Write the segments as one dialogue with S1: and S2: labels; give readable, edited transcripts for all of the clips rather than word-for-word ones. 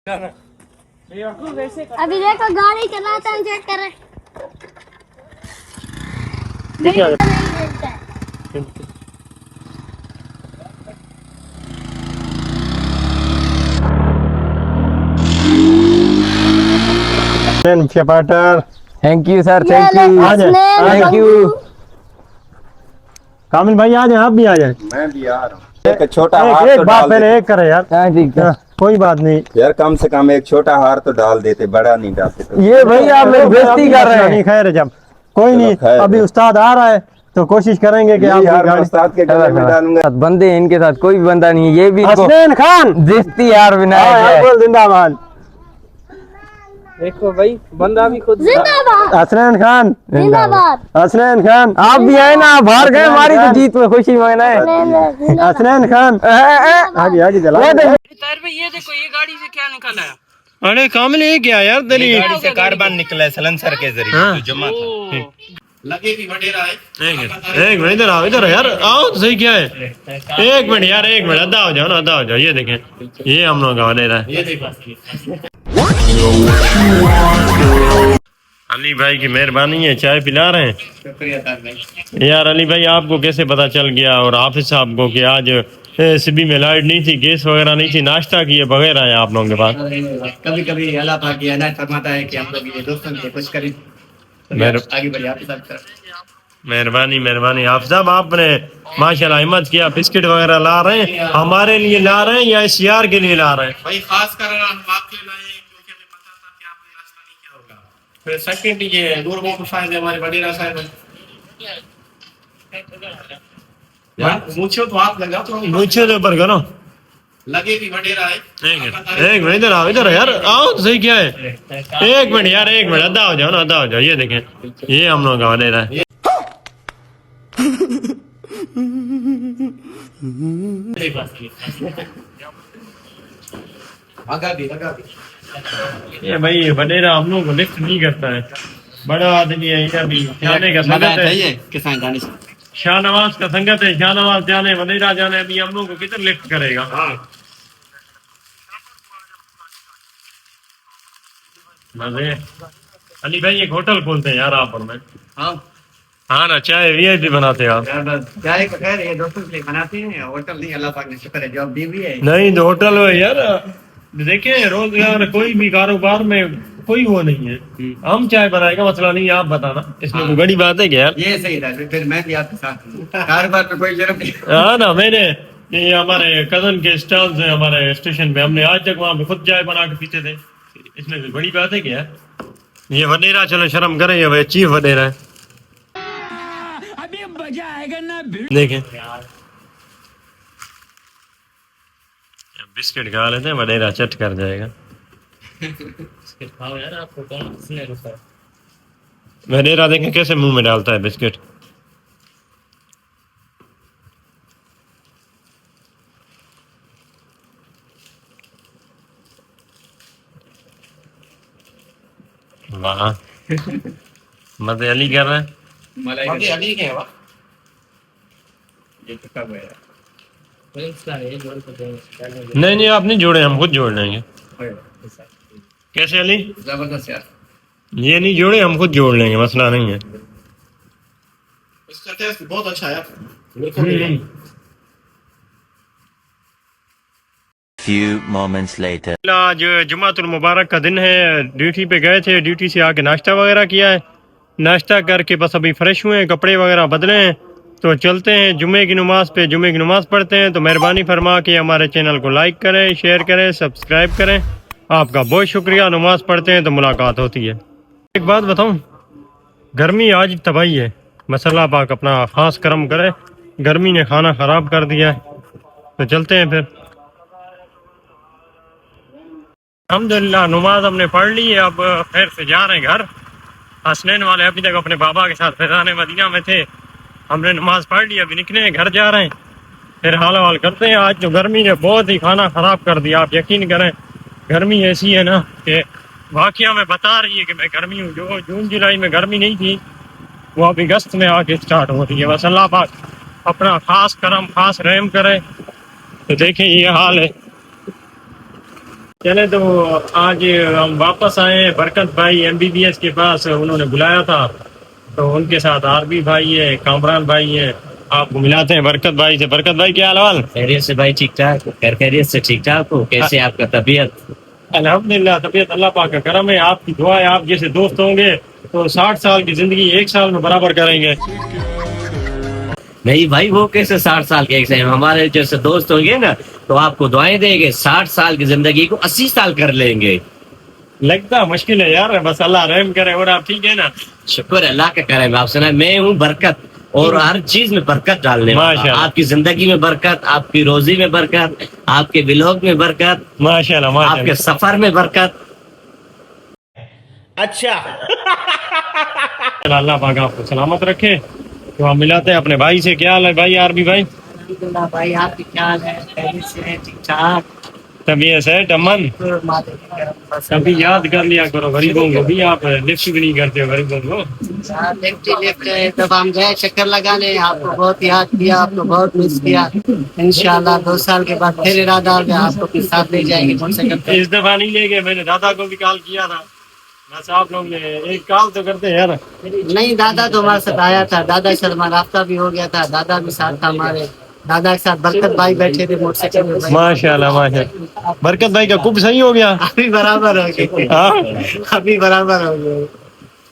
S1: अभी देखो गाड़ी चलाता है, चेक कर रहे
S2: partner.
S3: Thank you sir, thank you, thank you.
S2: Kamil भाई आ जाए, आप भी आ जाए।
S4: मैं भी आ रहा हूँ। एक छोटा हार
S2: एक
S4: तो
S2: बात
S4: डाल
S2: पहले
S4: देते
S2: एक करे यार।
S3: हाँ ठीक है,
S2: कोई बात नहीं
S4: यार, कम से कम एक छोटा हार तो डाल देते, बड़ा नहीं डालते तो।
S3: ये भाई आप मेरी बेइज्जती कर रहे हैं।
S2: खैर है, जब कोई
S4: चलो,
S2: नहीं,
S4: खैर
S2: अभी
S4: है।
S2: उस्ताद आ रहा है तो कोशिश करेंगे कि
S4: ये
S2: आप
S4: यार मैं उस्ताद के गले में डालूंगा।
S3: बंदे हैं इनके साथ, कोई भी बंदा नहीं है, ये भी इनको
S2: हसनैन खान
S3: बेइज्जती यार विनायक है।
S2: बोल जिंदाबाद।
S5: देखो भाई, बंदा भी खुद
S1: जिंदाबाद,
S2: हसनैन खान
S1: जिंदाबाद।
S2: हसनैन खान
S3: आप भी आए ना, बाहर गए, हमारी तो जीत में खुशी मनाए।
S2: हसनैन खान आगे आगे चला।
S5: तार भाई ये देखो, ये गाड़ी से क्या निकला है?
S2: अरे कामिल ये क्या यार दलील
S4: गाड़ी से कार्बन निकला है सलेंसर के जरिए, तो जमा था। लगे भी वडेरा है।
S2: एक मिनट इधर आओ, इधर आओ यार, आओ तो सही। क्या है, एक मिनट यार, एक मिनट, अदा हो जाओ ना, अदा हो जाओ। ये देखें, ये हम लोग का दे रहा है। अली भाई की मेहरबानी है, चाय पिला रहे हैं।
S4: शुक्रिया तार भाई।
S2: यार अली भाई आपको कैसे पता चल गया और हाफिज साहब को कि आज सिबी में लाइट नहीं थी, गैस वगैरह नहीं थी, नाश्ता किए बगैर आए आप लोगों के पास?
S4: कभी कभी अल्लाह पाक ये अनायत फरमाता है कि हम लोग ये दोस्तों के कुछ करें। आगे बढ़िए, आपके साथ
S2: मेहरबानी मेहरबानी। हाफिज साहब आपने माशाल्लाह हिम्मत किया, बिस्किट वगैरह ला रहे हैं, हमारे लिए ला रहे हैं या इस यार के लिए ला रहे हैं?
S4: भाई खास कर हम आपके लिए लाए क्योंकि हमें पता था कि आपने नाश्ता नहीं किया होगा। फिर सेकंड ये दूर को शायद हमारे वडेरा साहब मुझे तो आप लगा तो
S2: मुझे तो ऊपर करो,
S4: लगे भी वडेरा है।
S2: एक मिनट इधर आओ, इधर यार, आओ तो सही। क्या है, एक मिनट यार, एक मिनट, अदा हो जाओ ना, अदा हो जाओ। ये देखें, ये हम लोग का दे रहा है। ये भाई वडेरा हम लोग को लिफ्ट नहीं करता है, बड़ा आदमी है। ये अभी जाने का संगत है,
S4: किसान गाड़ी से
S2: शाहनवाज का संगत है, शाहनवाज जाने वडेरा जाने, अभी हम लोग को किधर लिफ्ट करेगा? मजे। अली भाई एक होटल खोलते हैं यार आप और मैं। हाँ ना, चाय वीआईपी बनाते हैं आप।
S4: चाय का खैर ये दोस्तों के लिए बनाते हैं, होटल नहीं, अल्लाह पाक ने शुक्र है जॉब दी हुई है।
S2: नहीं तो होटल है यार, देखें रोजगार कोई भी कारोबार में कोई वो नहीं है। हम चाय बनाएगा मसला नहीं, आप बताना, इसमें कोई बड़ी बात है क्या यार?
S4: ये सही था, फिर मैं भी आपके साथ हूँ, कारोबार में कोई जरूरत नहीं।
S2: हाँ ना, मैंने ये हमारे कजन के स्टॉल्स हैं हमारे स्टेशन पे, हमने आज तक वहाँ पे खुद चाय बना के पीते थे, इसमें कोई बड़ी बात है क्या? ये वडेरा, चलो शर्म करें, ये चीफ वडेरा है। अभी मजा आएगा ना, देखें बिस्किट खा लेते हैं, वडेरा चट कर जाएगा।
S5: खाओ यार, आपको कौन किसने रुका?
S2: वडेरा देखें कैसे मुंह में डालता है बिस्किट। वाह, मजे अली कर रहे हैं।
S4: मलाई अली के वाह, ये तो कब है?
S2: नहीं नहीं, आप नहीं जोड़े, हम खुद जोड़ लेंगे। कैसे अली?
S4: जबरदस्त यार,
S2: ये नहीं जोड़े, हम खुद जोड़ लेंगे, मसला नहीं है।
S4: इसका टेस्ट बहुत अच्छा है।
S6: Few moments later.
S2: आज जुमातुल मुबारक का दिन है, ड्यूटी पे गए थे, ड्यूटी से आके नाश्ता वगैरह किया है, नाश्ता करके बस अभी फ्रेश हुए हैं, कपड़े वगैरह बदले हैं, तो चलते हैं जुमे की नमाज पे, जुमे की नमाज पढ़ते हैं। तो मेहरबानी फरमा के हमारे चैनल को लाइक करें, शेयर करें, सब्सक्राइब करें, आपका बहुत शुक्रिया। नमाज पढ़ते हैं तो मुलाकात होती है। एक बात बताऊं, गर्मी आज तबाही है, बस अल्लाह पाक अपना खास करम करे, गर्मी ने खाना ख़राब कर दिया है। तो चलते हैं फिर। अल्हम्दुलिल्लाह नमाज हमने पढ़ ली है, अब फिर से जा रहे हैं घर। हसनैन वाले अभी तक अपने बाबा के साथ फैज़ान मदीना में थे, हमने नमाज पढ़ ली, अभी निकले हैं, घर जा रहे हैं, फिर हाल हवाल करते हैं। आज जो गर्मी ने बहुत ही खाना ख़राब कर दिया, आप यकीन करें, गर्मी ऐसी है ना कि वाक़या में बता रही है कि मैं गर्मी हूँ। जो जून जुलाई में गर्मी नहीं थी वो अभी अगस्त में आके स्टार्ट हो रही है। बस अल्लाह पाक अपना खास करम, खास रहम करे। तो देखें ये हाल है, चले तो आज हम वापस आए हैं बरकत भाई MBBS के पास, उन्होंने बुलाया था तो उनके साथ आरबी भाई है, कामरान भाई है, आपको मिलाते हैं बरकत भाई से। बरकत भाई क्या हाल?
S7: खैरियत से भाई, ठीक ठाक। खैरियत से ठीक ठाक हो? कैसे आपका तबीयत?
S2: अल्हम्दुलिल्लाह तबीयत अल्लाह पाक का करम है, आपकी दुआ है। आप जैसे दोस्त होंगे तो 60 साल की जिंदगी 1 साल में बराबर करेंगे।
S7: नहीं भाई, वो कैसे 60 साल के एक से हमारे जैसे दोस्त होंगे ना तो आपको दुआएं देंगे, 60 साल की जिंदगी को 80 साल कर लेंगे।
S2: लगता मुश्किल है यार, बस अल्लाह रहम करे। और आप ठीक है ना?
S7: शुक्र अल्लाह का करम। आप सुना, मैं हूँ बरकत और हर चीज में बरकत डालने वाला।
S2: माशाल्लाह।
S7: आपकी जिंदगी में बरकत, आपकी रोजी में बरकत, आपके व्लॉग में बरकत,
S2: माशाल्लाह
S7: आपके
S2: माशाल्लाह।
S7: सफर में बरकत।
S2: अल्लाह पाक आपको सलामत रखे। तो हम मिलाते हैं अपने भाई से। क्या हाल है भाई आरबी भाई?
S5: अल्हम्दुलिल्लाह भाई, आपकी क्या हाल है? खैरियत से है? ठीक ठाक?
S2: तबीयत है अमन? कभी याद कर लिया करो गरीबों को भी, आप लिफ्ट भी नहीं करते हो गरीबों को।
S5: लेफ्ट जब हम गए चक्कर लगाने, आपको बहुत याद किया, आपको बहुत मिस किया। इंशाल्लाह 2 साल के बाद फिर इरादा हो गया, आपको के साथ ले जाएंगे मोटरसाइकिल पे।
S2: इस दफा नहीं ले गए, मैंने दादा को भी कॉल किया था। बस आप लोग ने एक कॉल तो करते हैं यार।
S5: नहीं, दादा तो हमारे साथ आया था, दादा से हमारा रास्ता भी हो गया था, दादा भी साथ था हमारे। दादा के साथ बरकत भाई बैठे थे मोटरसाइकिल में।
S2: माशाल्लाह माशाल्लाह। बरकत भाई का कुब सही हो गया?
S5: अभी बराबर हो गए,
S2: हाँ
S5: अभी बराबर हो गए।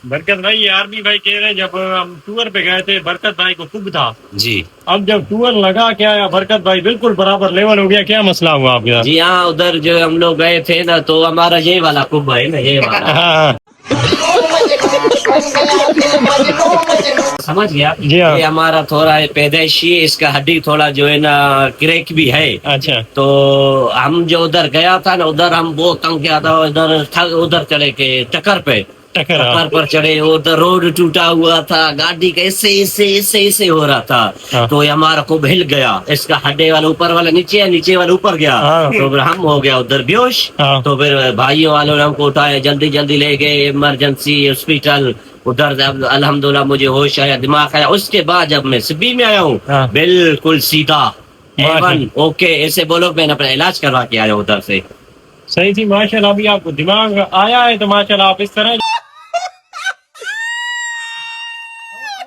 S2: बरकत भाई, ये आरबी भाई कह रहे हैं जब हम टूर पे गए थे बरकत भाई को कुब था,
S7: जी
S2: अब जब टूर लगा क्या आया बरकत भाई बिल्कुल बराबर लेवल हो गया। क्या मसला हुआ आपके साथ?
S7: जी हाँ, उधर जो हम लोग गए थे ना तो हमारा ये वाला कुंभ है ना, ये वाला
S2: हाँ
S7: समझ गया।
S2: जी हाँ।
S7: ये हमारा थोड़ा पैदाइशी, इसका हड्डी थोड़ा जो है ना क्रैक भी है।
S2: अच्छा
S7: तो हम जो उधर गया था ना, उधर हम बहुत तंग किया था। उधर चढ़े के टक्कर पे,
S2: टक्कर
S7: टक्कर पर चढ़े, उधर रोड टूटा हुआ था, गाड़ी का ऐसे हो रहा था।
S2: हाँ।
S7: तो ये हमारा कुंभ हिल गया, इसका हड्डी वाला ऊपर वाला नीचे है, नीचे वाला ऊपर गया।
S2: हाँ।
S7: तो फिर हम हो गया उधर बेहोश।
S2: हाँ।
S7: तो फिर भाइयों वालों ने हमको उठाया, जल्दी जल्दी ले गए इमरजेंसी हॉस्पिटल। उधर जब अल्हम्दुलिल्लाह मुझे होश आया, दिमाग आया। उसके बाद जब मैं सिबी में आया हूँ,
S2: हाँ।
S7: बिल्कुल सीधा
S2: माशाल्लाह।
S7: A1 ओके, ऐसे बोलो। मैंने अपना इलाज करवा के आया उधर से।
S2: सही थी माशाल्लाह। अभी आपको दिमाग आया है तो माशाल्लाह आप इस तरह,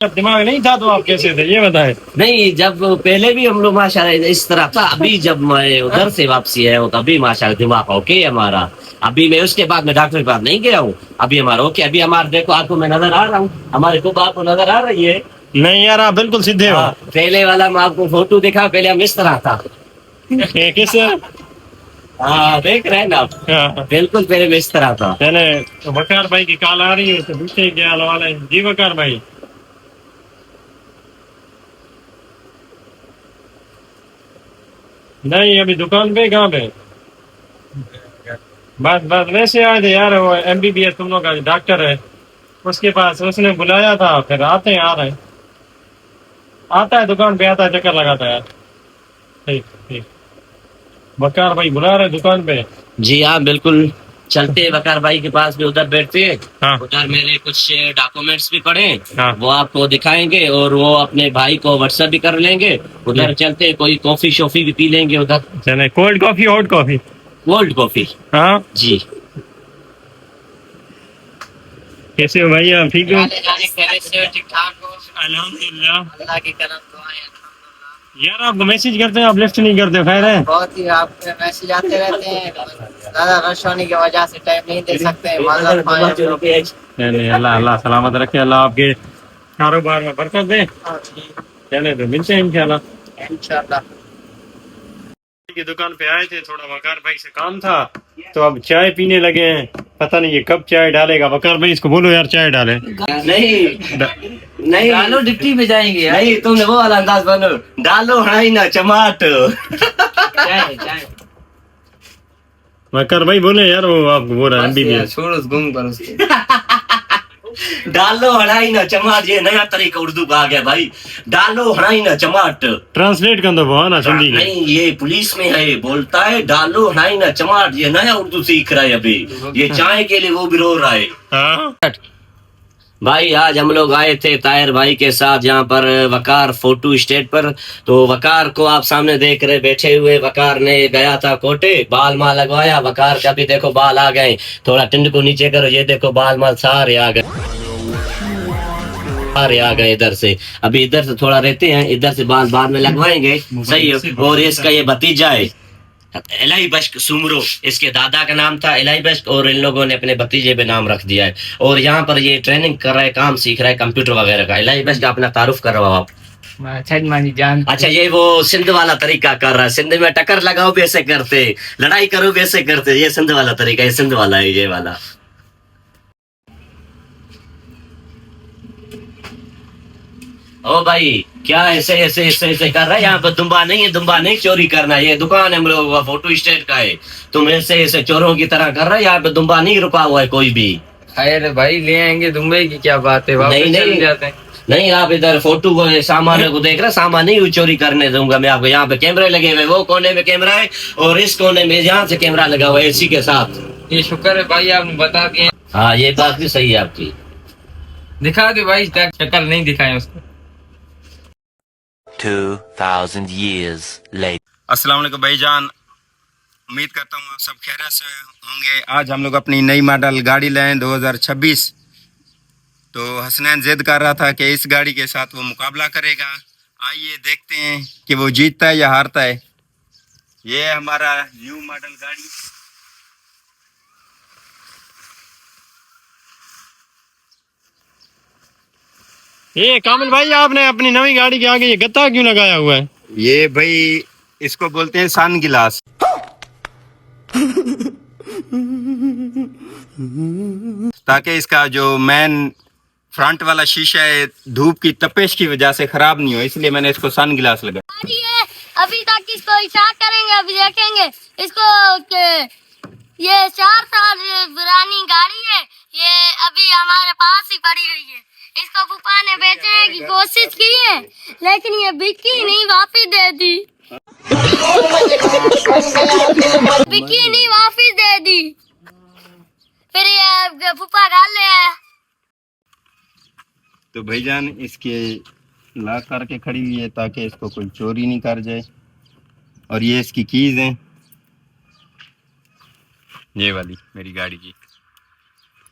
S2: जब दिमाग नहीं था तो आप कैसे थे ये बताएं?
S7: नहीं, जब पहले भी हम लोग माशाल्लाह इस तरह था। अभी जब मैं उधर से वापसी आया हूँ तभी माशाल्लाह दिमाग ओके हमारा। अभी मैं उसके बाद में डॉक्टर के पास नहीं गया हूँ, अभी हमारा ओके। अभी हमारे देखो, आपको मैं नजर आ रहा हूँ, हमारे को आपको नजर आ रही है?
S2: नहीं यार आप बिल्कुल सीधे हो।
S7: हाँ, पहले वाला मैं आपको फोटो दिखा, पहले हम इस तरह था।
S2: किस?
S7: हाँ, देख रहे हैं ना आप?
S2: हाँ।
S7: बिल्कुल पहले मैं इस तरह था।
S2: चले तो वकार भाई की कॉल आ रही है तो पूछे क्या हाल है। जी वकार भाई, नहीं अभी दुकान पे, कहाँ पे? बस वैसे आए थे यार, वो MBBS तुम लोग का डॉक्टर है उसके पास, उसने बुलाया था। फिर आते हैं, आ रहे हैं, आता है दुकान पे, आता है चक्कर लगाता है यार। ठीक ठीक, वकार भाई बुला रहे दुकान पे।
S7: जी हाँ बिल्कुल, चलते हैं वकार भाई के पास भी, उधर बैठते हैं।
S2: हाँ।
S7: उधर मेरे कुछ डॉक्यूमेंट्स भी पड़े हैं,
S2: हाँ।
S7: वो आपको दिखाएंगे और वो अपने भाई को व्हाट्सएप भी कर लेंगे। उधर चलते हैं, कोई कॉफी शॉफी भी पी लेंगे उधर।
S2: चले, cold coffee hot coffee?
S7: Cold coffee.
S2: हाँ
S7: जी।
S2: कैसे हो भाई आप, ठीक हो?
S5: ठीक ठाक हो?
S2: अल्हम्दुलिल्लाह।
S5: अल्लाह की करम दुआएं, अल्हम्दुलिल्लाह।
S2: यार आप मैसेज करते हैं, आप लिफ्ट नहीं करते, खैर है?
S5: बहुत ही आपके मैसेज आते रहते हैं, ज्यादा रश होने की वजह से टाइम नहीं दे सकते हैं। माजूर खाएं हम लोग।
S2: नहीं अल्लाह अल्लाह सलामत रखे, अल्लाह आपके कारोबार में बरकत दे। चले तो मिलते हैं इंशाल्लाह।
S5: इंशाल्लाह।
S2: की दुकान पे आए थे, थोड़ा वकार भाई से काम था तो अब चाय पीने लगे हैं। पता नहीं ये कब चाय डालेगा। वकार भाई इसको बोलो यार चाय डाले।
S7: नहीं डालो, डिप्टी में जाएंगे। नहीं, तुमने वो वाला अंदाज बनो, डालो हड़ाई ना चमाट।
S5: चाय
S2: वकार भाई बोले यार, वो आपको बोल रहा है MBBS।
S5: छोड़ो, गुम करो उसको।
S7: डालो हड़ाई ना चमाट, ये नया तरीका उर्दू का आ गया भाई। डालो हड़ाई ना चमाट।
S2: ट्रांसलेट कर दो वो ना सिंधी के।
S7: नहीं, ये पुलिस में है, बोलता है डालो हड़ाई ना चमाट। ये नया उर्दू सीख रहा है अभी, ये चाय के लिए वो भी रो रहा है।
S2: हाँ
S7: भाई आज हम लोग आए थे ताहिर भाई के साथ यहाँ पर वकार फोटो स्टेट पर। तो वकार को आप सामने देख रहे बैठे हुए, वकार ने गया था कोटे, बाल माल लगवाया। वकार का भी देखो बाल आ गए, थोड़ा टिंड को नीचे करो, ये देखो बाल माल सारे आ गए, सारे आ गए इधर से। अभी इधर से थोड़ा रहते हैं, इधर से बाल बाद में लगवाएंगे, सही है। और इसका ये भतीजा है इलाई बश्क सुमरो, इसके दादा का नाम था इलाई बश्क और इन लोगों ने अपने भतीजे पे नाम रख दिया है। और यहाँ पर ये ट्रेनिंग कर रहा है, काम सीख रहा है कंप्यूटर वगैरह का। इलाई बश्क अपना तारुफ कर रहा हो आप। अच्छा, ये वो सिंध वाला तरीका कर रहा है, सिंध में टक्कर लगाओ भी ऐसे करते, लड़ाई करो भी ऐसे करते, ये सिंध वाला तरीका, ये सिंध वाला है ये वाला। ओ भाई क्या ऐसे ऐसे ऐसे ऐसे कर रहा है? यहाँ पर दुम्बा नहीं है, दुम्बा नहीं चोरी करना, ये दुकान है हम लोगों का, फोटो स्टेट का है। तुम ऐसे ऐसे चोरों की तरह कर रहा है, यहाँ पे दुम्बा नहीं रुका हुआ है कोई भी।
S3: खैर भाई ले आएंगे, दुबई की क्या बात है, वापस
S7: नहीं
S3: चले
S7: नहीं
S3: जाते हैं।
S7: नहीं, आप इधर फोटो को सामान को देख रहे, सामान नहीं चोरी करने दूंगा मैं आपको। यहाँ पे कैमरे लगे हुए, वो कोने में कैमरा है और इस कोने में यहाँ से कैमरा लगा हुआ है एसी के साथ।
S3: ये शुक्र है भाई आपने बता दिए।
S7: हाँ ये बात भी सही है आपकी।
S3: दिखा दे भाई, शक्ल नहीं दिखाए उसको।
S6: 2000 years later.
S8: अस्सलाम वालेकुम भाईजान, उम्मीद करता हूँ आप सब खैरियत से होंगे। आज हम लोग अपनी नई मॉडल गाड़ी लाए 2026। तो हसनैन जिद कर रहा था कि इस गाड़ी के साथ वो मुकाबला करेगा। आइए देखते हैं कि वो जीतता है या हारता है। ये है हमारा न्यू मॉडल गाड़ी।
S2: ये कामिल भाई आपने अपनी नई गाड़ी के आगे ये गत्ता क्यों लगाया हुआ है?
S8: ये भाई इसको बोलते हैं सन गिलास। ताकि इसका जो मेन फ्रंट वाला शीशा है धूप की तपिश की वजह से खराब नहीं हो, इसलिए मैंने इसको सन गिलास लगाया।
S1: ये अभी तक इसको स्टार्ट करेंगे, अभी देखेंगे इसको ये 4 साल पुरानी गाड़ी है, ये अभी हमारे पास ही पड़ी हुई है। इसको फूफा ने बेचने की कोशिश की है लेकिन ये बिकी नहीं, वापिस दे दी। बिकी नहीं, वापिस दे दी। फिर ये फूफा गाल ले आया।
S8: तो भाईजान इसके लॉक करके खड़ी हुई है ताकि इसको कोई चोरी नहीं कर जाए। और ये इसकी कीज हैं, ये वाली मेरी गाड़ी की।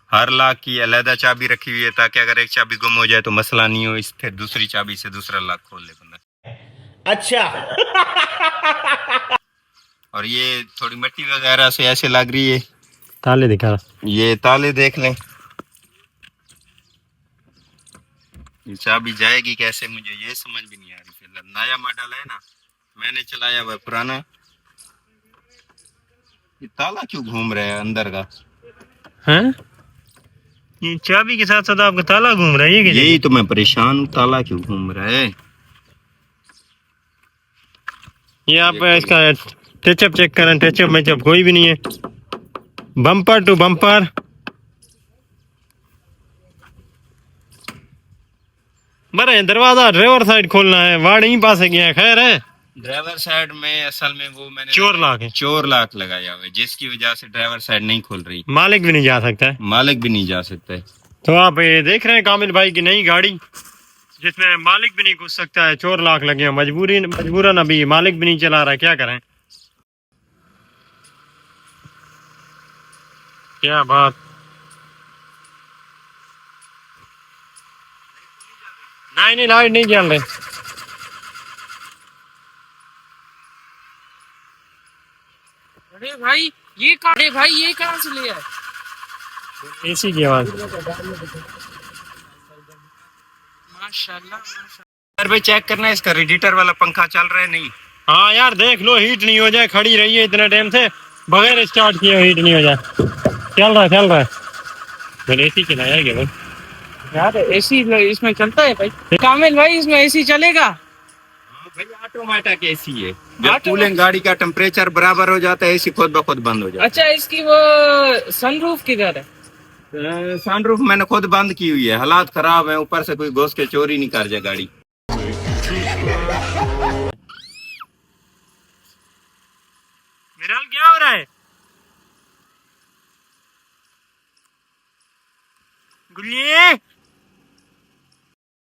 S8: हर लॉक की अलहदा चाबी रखी हुई है ताकि अगर एक चाबी गुम हो जाए तो मसला नहीं हो, इस फिर दूसरी चाबी से दूसरा लॉक खोल ले बंदा।
S4: अच्छा।
S8: और ये थोड़ी मिट्टी वगैरह से ऐसे लग रही है।
S2: ताले दिखा,
S8: ये ताले देख लें, ये चाबी जाएगी कैसे मुझे ये समझ भी नहीं आ रही। फिलहाल नया मॉडल है ना, मैंने चलाया हुआ पुराना। ये ताला क्यों घूम रहा है अंदर का?
S2: हैं? ये चाबी के साथ साथ आपका ताला घूम रहा है, ये
S8: यही तो मैं परेशान हूँ, ताला क्यों घूम रहा है?
S2: ये आप इसका टचअप चेक करें, टचअप मैचअप कोई भी नहीं है। बम्पर टू बम्पर बरे, दरवाजा ड्राइवर साइड खोलना है, वार्ड यहीं पास है गया। खैर है,
S8: ड्राइवर साइड में असल में वो मैंने
S2: चोर लॉक है,
S8: चोर लॉक लगाया हुआ है जिसकी वजह से ड्राइवर साइड नहीं खुल रही।
S2: मालिक भी नहीं जा सकता है।
S8: मालिक भी नहीं जा सकता है।
S2: तो आप ये देख रहे हैं कामिल भाई की नई गाड़ी जिसमें मालिक भी नहीं घुस सकता है, चोर लॉक लगे हैं। मजबूरन अभी मालिक भी नहीं चला रहा है, क्या करें? क्या बात। नहीं लाइट नहीं जल रही।
S9: अरे भाई ये कहाँ से लिया है?
S2: एसी की आवाज।
S9: माशाल्लाह।
S8: यार भाई चेक करना है इसका रेडिएटर वाला पंखा चल रहा है नहीं?
S2: हाँ यार देख लो, हीट नहीं हो जाए, खड़ी रही है इतने टाइम से बगैर स्टार्ट किए हीट नहीं हो जाए। चल रहा है। मैंने एसी चलाया क्या भाई?
S9: यार एसी इसमें चलता है भाई? कामिल भाई इसमें एसी चलेगा?
S8: भाई ऑटोमेटिक एसी है, जब कूलिंग गाड़ी का टेम्परेचर बराबर हो जाता है एसी खुद ब खुद बंद हो जाता है।
S9: अच्छा इसकी वो सनरूफ किधर है?
S8: सनरूफ मैंने खुद बंद की हुई है, हालात खराब है, ऊपर से कोई घुस के चोरी नहीं कर जाए गाड़ी।
S2: मेरा क्या हो रहा है? गुल्ली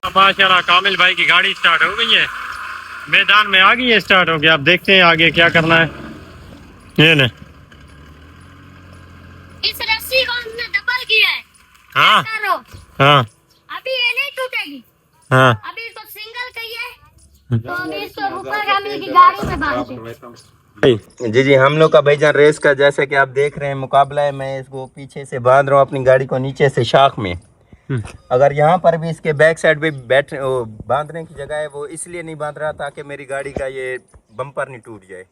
S2: माशाल्लाह कामिल भाई की गाड़ी स्टार्ट हो गई है, मैदान में आ गई है, स्टार्ट हो गया। अब देखते हैं आगे क्या करना है। ये ना
S1: इस रस्सी को हमने डबल किया है।
S2: हाँ
S1: करो
S2: हाँ
S1: अभी ये नहीं टूटेगी।
S2: हाँ
S1: अभी इसको सिंगल कहिए तो अभी इसको ऊपर कामिल की गाड़ी में बांधते।
S8: जी हम लोग का भाईजान रेस का जैसे कि आप देख रहे हैं मुकाबला है। मैं इसको पीछे से बांध रहा हूँ अपनी गाड़ी को नीचे से शाख में। अगर यहाँ पर भी इसके बैक साइड पे बांधने की जगह है, वो इसलिए नहीं बांध रहा ताकि मेरी गाड़ी का ये बम्पर नहीं टूट जाए।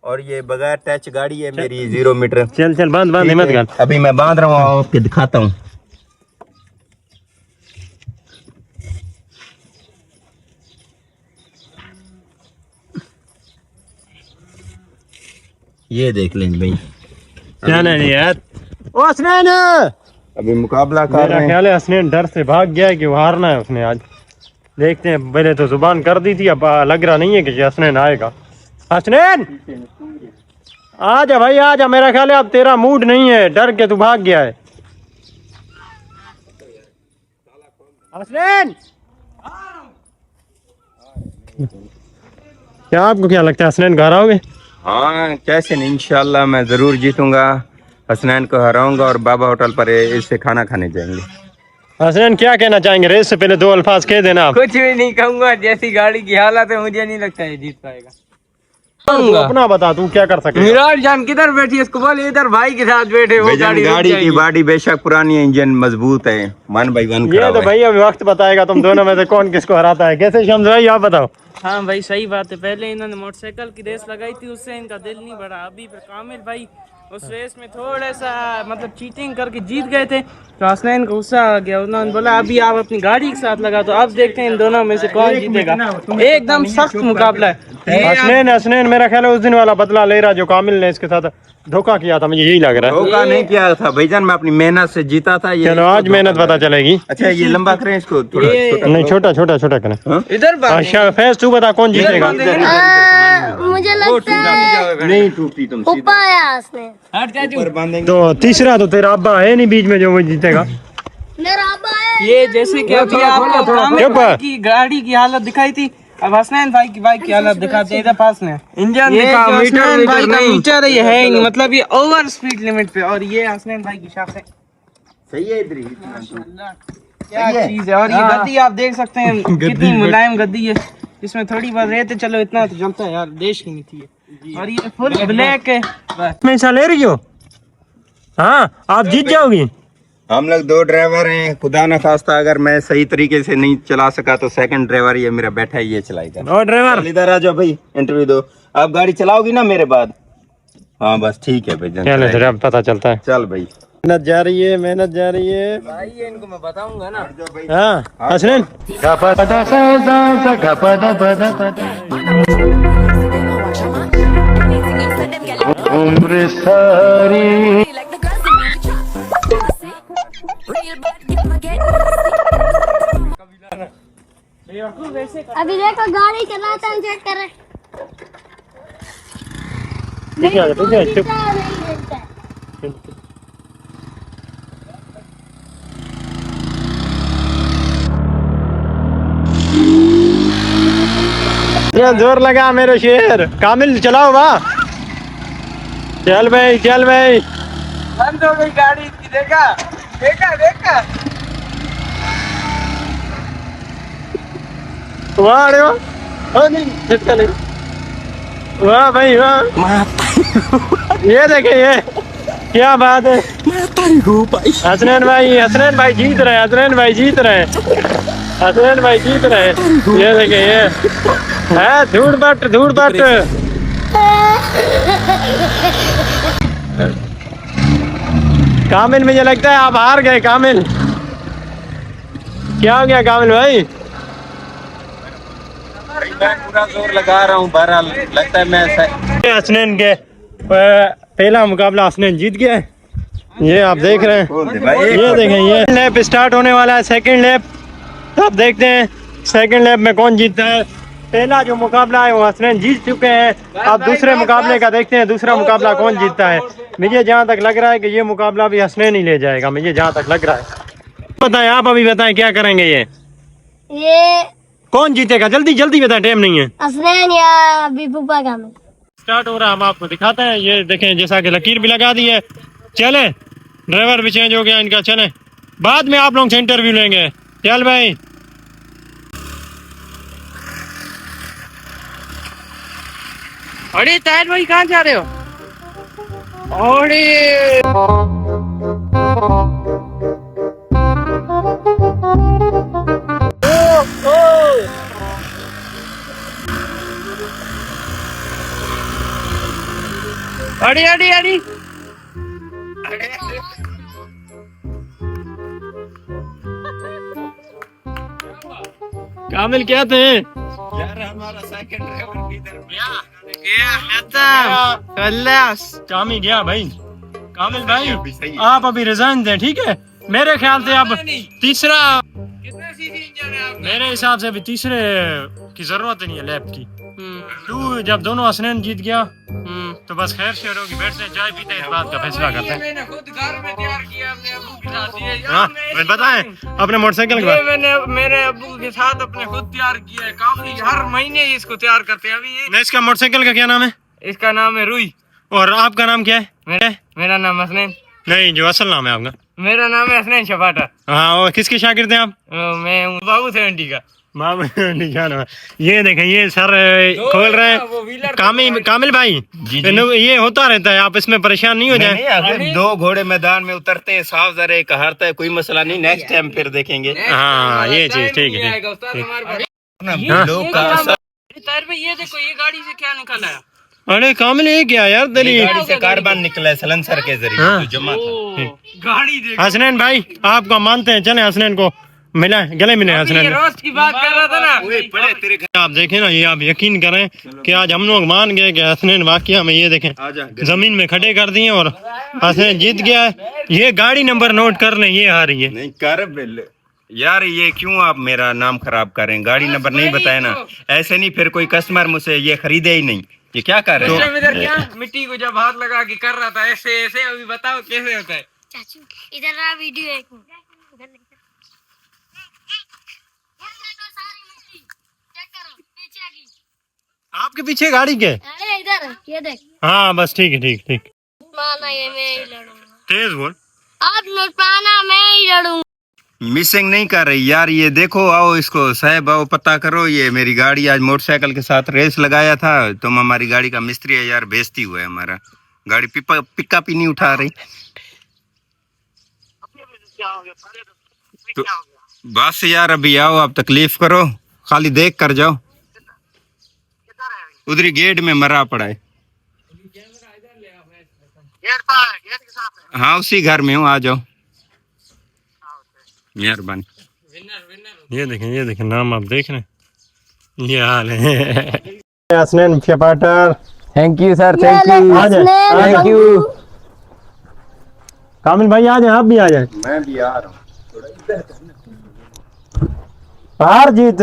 S8: और ये बगैर टच गाड़ी है मेरी 0 मीटर।
S2: चल चल बांध बांध हिम्मत कर।
S8: अभी मैं बांध रहा हूँ, आपको दिखाता हूँ। ये देख लें भाई,
S2: क्या नहीं यार। ओ हसनैन,
S8: अभी मुकाबला कर
S2: मेरा
S8: रहे हैं।
S2: ख्याल है हसनैन डर से भाग गया है कि वो हारना है उसने आज। देखते हैं, पहले तो जुबान कर दी थी, अब लग रहा नहीं है कि हसनैन आएगा। हसनैन आजा भाई आजा, मेरा ख्याल है अब तेरा मूड नहीं है, डर के तू भाग गया है। हसनैन क्या आपको क्या लगता है हसनैन घर आओगे?
S8: हाँ कैसे नहीं, इंशाल्लाह मैं ज़रूर जीतूंगा, हसनैन को हराऊंगा और बाबा होटल पर इससे खाना खाने जाएंगे।
S2: हसनैन क्या कहना चाहेंगे? रेस से पहले 2 अल्फाज कह देना आप।
S3: कुछ भी नहीं कहूंगा, जैसी गाड़ी की हालत है मुझे नहीं लगता है जीत पाएगा।
S2: तू अपना बता, तू क्या कर सकेगा?
S3: विराट जान किधर बैठी है, इसको बोल इधर भाई के साथ बैठे। वो
S8: गाड़ी की बॉडी बेशक पुरानी है, इंजन मजबूत है, 1 by 1
S2: ये तो भाई अभी वक्त बताएगा तुम दोनों में से कौन किसको हराता है। कैसे शम्स भाई आप बताओ।
S9: हाँ भाई सही बात है, पहले इन्होंने मोटरसाइकिल की रेस लगाई थी, उससे इनका दिल नहीं बढ़ा। अभी फिर कामिल भाई उस रेस में थोड़ा सा मतलब चीटिंग करके जीत गए थे, तो हसनैन को गुस्सा आ गया। उन्होंने बोला अभी आप अपनी गाड़ी के साथ लगा, तो अब देखते हैं इन दोनों में से कौन जीतेगा। एकदम सख्त मुकाबला है।
S2: हसनैन मेरा ख्याल है उस दिन वाला बदला ले रहा जो कामिल ने इसके साथ धोखा किया था, मुझे यही लग रहा है।
S8: धोखा नहीं किया था भाईजान, मैं अपनी मेहनत से जीता था। ये
S2: चलो आज मेहनत पता चलेगी।
S8: अच्छा ये लंबा करें इसको थोड़ा,
S2: नहीं छोटा छोटा छोटा करें।
S3: इधर
S2: अच्छा फैज तू बता कौन जीतेगा?
S1: मुझे लगता है
S8: नहीं टूटती तुम
S1: ऊपर आया हसनैन।
S8: ऊपर बांधेंगे।
S2: तो तीसरा तो तेरा अब्बा है नहीं बीच में जो वो जीतेगा।
S1: मेरा अब्बा है।
S9: ये जैसे कि अभी आपको कामिल
S2: चुप।
S9: भाई की गाड़ी की हालत दिखाई थी, अब हसनैन भाई की बाइक की हालत दिखाते हैं। इधर पास में
S3: इंजन
S9: ये
S3: दिखा,
S9: जो
S3: मीटर
S9: हसनैन भाई का
S3: नहीं।
S9: मीटर ये है ही नहीं, मतलब ये ओवर स्पीड लिमिट पे। और ये हसनैन भाई की शाख है,
S8: सही है इधर ही।
S9: क्या चीज है। और ये गद्दी आप देख सकते हैं कितनी मुलायम गद्दी है, इसमें थोड़ी बात रहते चलो इतना तो चलता है यार, देश की नीति है। और ये फुल ब्लैक है।
S2: मैं हिस्सा ले रही हो? हाँ आप जीत जाओगी।
S8: हम लोग 2 ड्राइवर हैं, खुदा न खास्ता अगर मैं सही तरीके से नहीं चला सका तो सेकंड ड्राइवर ये मेरा बैठा है, ये चलाएगा।
S2: और ड्राइवर
S8: चल इधर आ जाओ भाई, इंटरव्यू दो। आप गाड़ी चलाओगी ना मेरे बाद? हाँ बस ठीक है भाई।
S2: चलो फिर अब पता चलता है।
S8: चल भाई,
S2: मेहनत जा रही है, मेहनत जा रही है
S3: भाई ये इनको मैं बताऊंगा ना।
S2: हाँ हसनैन उम्र सारी
S1: अभी देखो गाड़ी चलाता है, चेक कर रहे।
S2: जोर लगा मेरे शेर। कामिल चलाओ वाह। चल भाई चल भाई।
S9: बंद हो गई गाड़ी की, देखा देखा देखा।
S2: वाह अरे वाह, नहीं झटका ले। वाह भाई वाह। ये देखे ये क्या बात है। हसनैन भाई जीत रहे हैं, हसनैन भाई जीत रहे हैं, हसनैन भाई जीत रहे हैं। ये देखे ये है धूड़ बट धूड़ बट। कामिल मुझे लगता है आप हार गए। कामिल क्या हो गया कामिल भाई?
S8: मैं पूरा जोर लगा रहा हूँ, बहरहाल लगता है मैं
S2: हसनैन के पहला मुकाबला हसनैन जीत गया है। ये आप देख रहे हैं, ये देखें ये लैप स्टार्ट होने वाला है, सेकंड लैप। तो अब देखते हैं सेकंड लैप में कौन जीतता है। पहला जो मुकाबला है वो हसनैन जीत चुके हैं। अब दूसरे मुकाबले का देखते हैं दूसरा मुकाबला कौन जीतता है। मुझे जहाँ तक लग रहा है कि ये मुकाबला भी हसनैन ही ले जाएगा, मुझे जहाँ तक लग रहा है। बताएं आप, अभी बताएं क्या करेंगे ये?
S1: ये
S2: कौन जीतेगा? जल्दी जल्दी बता, टाइम नहीं है।
S1: हसनैन या अभी फूफा कामिल।
S2: स्टार्ट हो रहा है, हम आपको दिखाते हैं। ये देखें, जैसा कि लकीर भी लगा दी है। चले, ड्राइवर भी चेंज हो गया इनका। चले, बाद में आप लोग से इंटरव्यू लेंगे। चल भाई।
S9: अरे ताहिर भाई कहाँ जा रहे हो? अरे अरे अरे अरे
S2: कामिल क्या थे?
S8: यार हमारा सेकंड ड्राइवर भी इधर
S2: कामिल गया भाई। कामिल भाई, आप अभी रिजाइन दें, ठीक है? मेरे ख्याल से अब तीसरा,
S9: कितने सीसी इंजन है आपका?
S2: मेरे हिसाब से अभी तीसरे की जरूरत नहीं है लैब की। तू जब दोनों हसनैन जीत गया तो बस खैर शेर होगी। बैठते हैं, चाय पीते हैं, इस बात का फैसला करते हैं।
S9: मैंने खुद घर में तैयार किया अपने अब्बू के साथ। ये
S2: हाँ, मैं बताएं अपने मोटरसाइकिल के बाद।
S9: मैंने मेरे अब्बू के साथ अपने खुद तैयार किया है। काफी हर महीने इसको तैयार करते हैं। अभी ये
S2: नहीं, इसका मोटरसाइकिल का क्या नाम है?
S9: इसका नाम है रुई।
S2: और आपका नाम क्या है?
S9: मेरा नाम हसनैन।
S2: नहीं, जो असल नाम है आपका।
S9: मेरा नाम है हसनैन शफाटा।
S2: हाँ, और किसके शागिर्द हैं आप?
S9: मैं हूँ बाबू 70 का।
S2: बाबू निशान। ये देखें, ये सर खोल रहे हैं। कामिल भाई, ये होता रहता है, आप इसमें परेशान नहीं हो जाए।
S8: अगर दो घोड़े मैदान में उतरते हैं, साफ जरा एक हारता है, कोई मसला नहीं, नेक्स्ट टाइम फिर देखेंगे।
S2: हाँ, ये चीज ठीक है।
S8: लोग का
S9: ताहिर भाई ये देखो, ये गाड़ी से क्या निकला है?
S2: अरे कामिल, ये क्या यार? दली
S8: गाड़ी से कार्बन निकला है सलेंसर के जरिए।
S2: हाँ।
S8: जो जमा था।
S9: गाड़ी देखो।
S2: हसनैन भाई, आपको मानते हैं, चले हसनैन को मिला, गले मिले हसनैन।
S9: रोस्ट की बात कर रहा था ना।
S2: आप देखें ना, ये आप यकीन करें कि आज हम लोग मान गए कि हसनैन वाकया में, ये देखें, जमीन में खड़े कर दिए और हसनैन जीत गया है। ये गाड़ी नंबर नोट कर लें, ये हारी है।
S8: नहीं कर यार, ये क्यों आप मेरा नाम खराब करें? गाड़ी नंबर नहीं बताया ना, ऐसे नहीं फिर कोई कस्टमर मुझसे ये खरीदे ही नहीं। ये क्या कर रहे हैं?
S9: इधर क्या मिट्टी को जब हाथ लगा के कर रहा था ऐसे ऐसे, अभी बताओ कैसे होता है?
S1: चाचू इधर रहा वीडियो एक मिनट।
S2: आपके पीछे गाड़ी के?
S1: अरे इधर ये देख।
S2: हाँ बस ठीक है, ठीक ठीक।
S1: माना ये मैं ही लड़ूंगा।
S2: तेज बोल।
S1: आप लुटवाना, मैं ही लड़ूंगा।
S8: मिसिंग नहीं कर रही यार, ये देखो, आओ इसको साहब, आओ पता करो। ये मेरी गाड़ी आज मोटरसाइकिल के साथ रेस लगाया था। तुम हमारी गाड़ी का मिस्त्री है यार, बेइज्जती हुआ है हमारा। गाड़ी पिकअप ही नहीं उठा रही। तो बस यार, अभी आओ, आप तकलीफ करो, खाली देख कर जाओ। उधरी गेट में मरा पड़ा है। हाँ, उसी घर में हूँ, आ जाओ, मेहरबानी।
S2: ये देखें नाम आप देख रहे हैं, ये हाल है। हसनैन शफाटर,
S9: thank you sir, thank you, thank you.
S2: Kamil भाई आ जाए, आप भी आ जाए।
S8: मैं भी आ रहा हूँ।
S2: हार जीत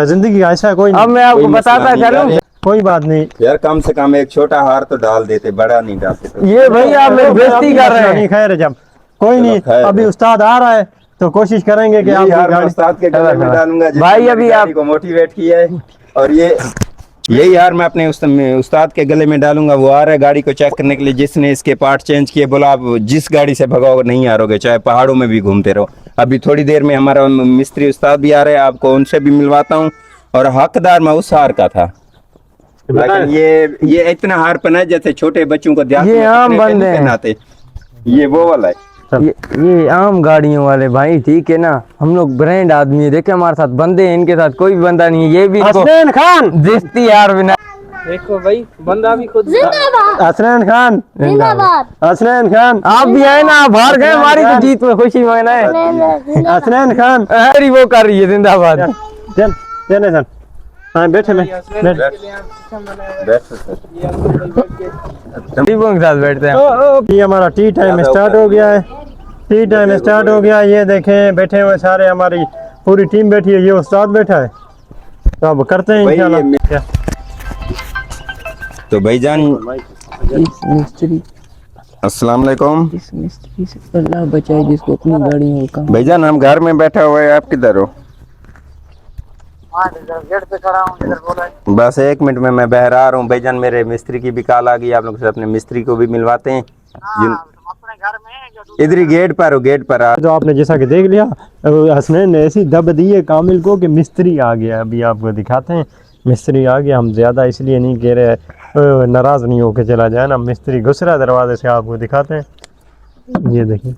S2: जिंदगी का ऐसा कोई नहीं।
S9: अब मैं आपको बताता चलूं,
S2: कोई बात नहीं
S8: यार, कम से कम एक छोटा हार तो डाल देते, बड़ा नहीं डालते। तो
S9: ये भाई आप मेरी बेइज्जती कर रहे हैं।
S2: खैर है, जब कोई नहीं, अभी उस्ताद आ रहा है तो कोशिश करेंगे कि आप
S8: यार, मैं उस्ताद के गले में डालूंगा
S9: भाई। अभी आप
S8: को मोटिवेट किया है, और यही यार मैं अपने उस्ताद के गले में डालूंगा। वो आ रहा है गाड़ी को चेक करने के लिए, जिसने इसके पार्ट चेंज किए। बोला आप जिस गाड़ी से भगाओ नहीं हारोगे, चाहे पहाड़ों में भी घूमते रहो। अभी थोड़ी देर में हमारा मिस्त्री उस्ताद भी आ रहे हैं, आपको उनसे भी मिलवाता हूँ। और हकदार मैं उस हार का था, लेकिन ये इतना हार पना है जैसे छोटे बच्चों को ध्यान
S9: ये आम बंदे
S8: पहनाते। ये वो वाला है,
S9: ये आम गाड़ियों वाले भाई, ठीक है ना। हम लोग ब्रांड आदमी है, देखे हमारे साथ बंदे हैं, इनके साथ कोई भी बंदा नहीं है। ये भी
S2: हसनैन खान
S9: जिस्ती यार बिना देखो भाई, बंदा भी खुद
S1: जिंदाबाद,
S2: हसनैन खान,
S1: जिंदाबाद।
S2: हसनैन खान,
S9: आप भी आए ना, आप हार गए, हमारी तो जीत में खुशी मनाए।
S2: हसनैन खान,
S9: अरे वो कर रही है जिंदाबाद।
S2: चल चले सर, हाँ बैठे बैठ।
S9: दीपों के साथ बैठते हैं।
S2: ये हमारा टी टाइम स्टार्ट हो गया है। टी टाइम स्टार्ट हो गया। ये देखें बैठे हुए सारे, हमारी पूरी टीम बैठी है। ये उस्ताद बैठा है, तो अब करते हैं इंशाल्लाह।
S8: तो भाईजान
S9: मिस्त्री,
S8: अस्सलाम वालेकुम।
S9: इस मिस्त्री से अल्लाह बचाए जिसको अपनी गाड़ी में काम।
S8: भाईजान हम घर में बैठा हुआ है, आप किधर हो?
S5: गेट पे खड़ा हूँ, इधर बोला है।
S8: बस 1 मिनट में मैं बहरा रहा हूँ भाईजान, मेरे मिस्त्री की भी कॉल आ गई, आप लोग से अपने मिस्त्री को भी मिलवाते हैं।
S5: तुम अपने घर में हैं जो
S8: इधर ही गेट पर हो, गेट पर आ।
S2: तो आपने जैसा कि देख लिया, हसनैन ने ऐसी दब दी है कामिल को कि मिस्त्री आ गया। अभी आपको दिखाते हैं, मिस्त्री आ गया। हम ज़्यादा इसलिए नहीं कह रहे, नाराज़ नहीं होके चला जाए ना। मिस्त्री घुस रहा दरवाजे से, आपको दिखाते हैं। ये देखिए,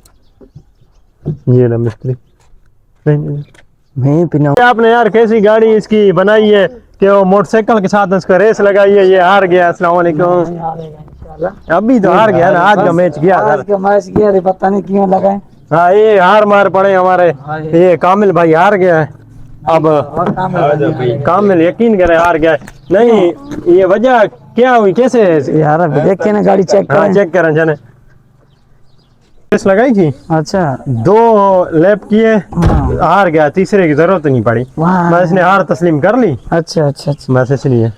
S2: ये ना मिस्त्री नहीं पिना। आपने यार कैसी गाड़ी इसकी बनाई है कि वो मोटरसाइकिल के साथ उसका रेस लगाई है, ये हार गया। अस्सलाम वालेकुम। अभी तो हार गया ना, आज का मैच गया,
S5: आज का मैच गया रे, पता नहीं क्यों लगा है।
S2: हाँ ये हार मार पड़े हमारे, ये कामिल भाई हार गया है। अब कामिल यकीन करे हार गया है। नहीं ये वजह क्या हुई, कैसे
S5: यार देखे ना, गाड़ी चेक
S2: हाँ चेक करें जाने। रेस लगाई थी,
S5: अच्छा
S2: 2 लैप किए, हार गया। तीसरे की जरूरत नहीं पड़ी, मैं इसने हार तस्लीम कर ली।
S5: अच्छा अच्छा अच्छा,
S2: बस इसलिए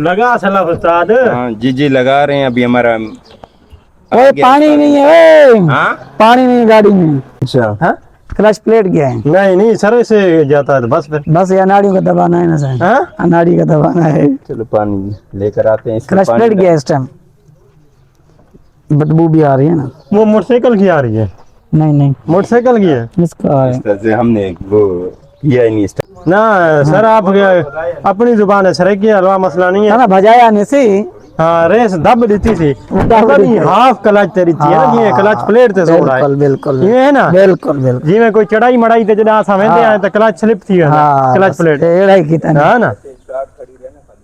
S2: लगा सलाह उस्ताद।
S8: हाँ जी जी लगा रहे हैं। अभी हमारा
S5: पानी नहीं है,
S8: हाँ
S5: पानी नहीं गाड़ी में।
S2: अच्छा हाँ?
S5: क्लच प्लेट गया है।
S2: नहीं नहीं सर से जाता है तो बस फिर
S5: बस ये अनाड़ियों का दबाना है ना सर,
S2: हाँ?
S5: अनाड़ी का दबाना है।
S8: चलो पानी लेकर आते हैं।
S5: क्लच प्लेट गया इस टाइम, बदबू भी आ रही है ना।
S2: वो मोटरसाइकिल की आ रही है।
S5: नहीं नहीं
S2: मोटरसाइकिल की है
S5: इसका है।
S8: से हमने वो किया ही नहीं
S2: ना सर, आप अपनी जुबान है सर, की हलवा मसला नहीं है
S5: ना भजाया नहीं सी।
S2: हाँ रेस दब देती थी, हाफ क्लच तेरी थी ना, ये क्लच प्लेट ते सोड़ा है।
S5: बिल्कुल बिल्कुल
S2: ये है ना,
S5: बिल्कुल बिल्कुल।
S2: जी में कोई चढ़ाई मड़ाई ते जड़ा समझते हैं तो क्लच स्लिप थी है ना, क्लच प्लेट
S5: एड़ाई की तरह
S2: है ना।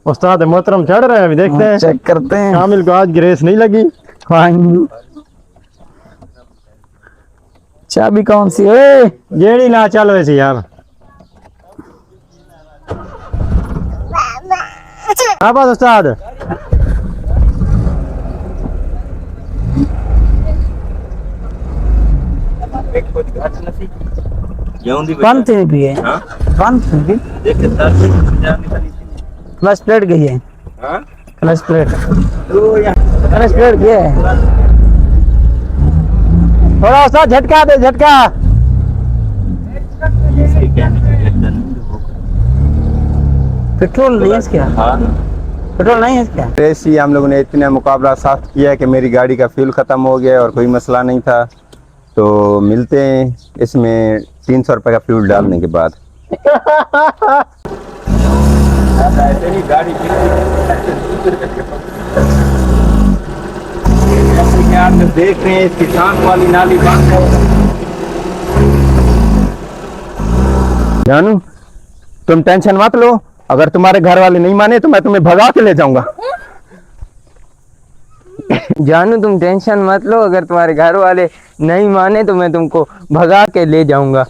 S2: उस्ताद मोहतरम चढ़ रहे हैं, अभी देखते हैं,
S5: चेक करते हैं।
S2: कामिल को आज की रेस नहीं लगी।
S5: चाबी कौन सी है?
S2: जेड़ी ला चल वैसे यार। हाँ बस उस्ताद
S5: कौन थी भी है? कौन थी भी? क्लच प्लेट गई है, क्लच प्लेट, क्लच प्लेट गया है। थोड़ा सा झटका दे, झटका। पेट्रोल नहीं है क्या? पेट्रोल नहीं है क्या?
S8: रेस ही हम लोगों ने इतना मुकाबला साथ किया कि मेरी गाड़ी का फ्यूल ख़त्म हो गया और कोई मसला नहीं था। तो मिलते हैं इसमें 300 रुपये का फ्यूल डालने के बाद। देख रहे हैं इसकी सांस वाली नाली बंद है।
S2: जानू तुम टेंशन मत लो, अगर तुम्हारे घर वाले नहीं माने तो मैं तुम्हें भगा के ले जाऊंगा।
S10: जानू तुम टेंशन मत लो, अगर तुम्हारे घर वाले नहीं माने तो मैं तुमको भगा के ले जाऊंगा।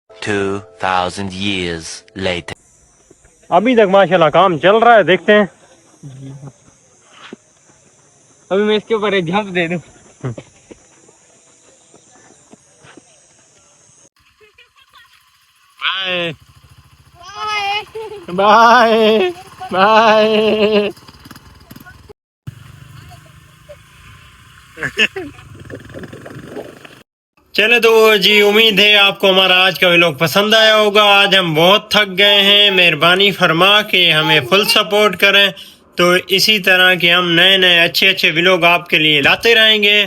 S6: 2000 years later.
S2: अभी तक माशाल्लाह काम चल रहा है, देखते हैं।
S10: अभी मैं इसके ऊपर एक झंप दे दूं।
S2: Bye bye bye. चले तो जी, उम्मीद है आपको हमारा आज का व्लॉग पसंद आया होगा। आज हम बहुत थक गए हैं, मेहरबानी फरमा के हमें फुल सपोर्ट करें। तो इसी तरह के हम नए नए अच्छे अच्छे व्लॉग आपके लिए लाते रहेंगे।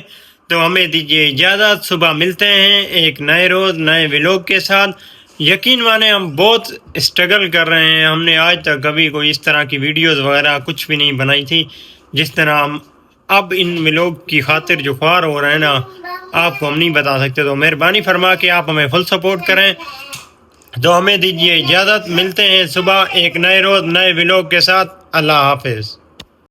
S2: तो हमें दीजिए इजाज़त, सुबह मिलते हैं एक नए रोज़ नए व्लॉग के साथ। यकीन माने हम बहुत स्ट्रगल कर रहे हैं, हमने आज तक कभी कोई इस तरह की वीडियोस वगैरह कुछ भी नहीं बनाई थी जिस तरह हम अब इन व्लॉग की खातिर जो ख्वार हो रहे हैं ना, आपको हम नहीं बता सकते। तो मेहरबानी फरमा के आप हमें फुल सपोर्ट करें। तो हमें दीजिए इजाज़त, मिलते हैं सुबह एक नए रोज़ नए व्लॉग के साथ। अल्लाह हाफिज़।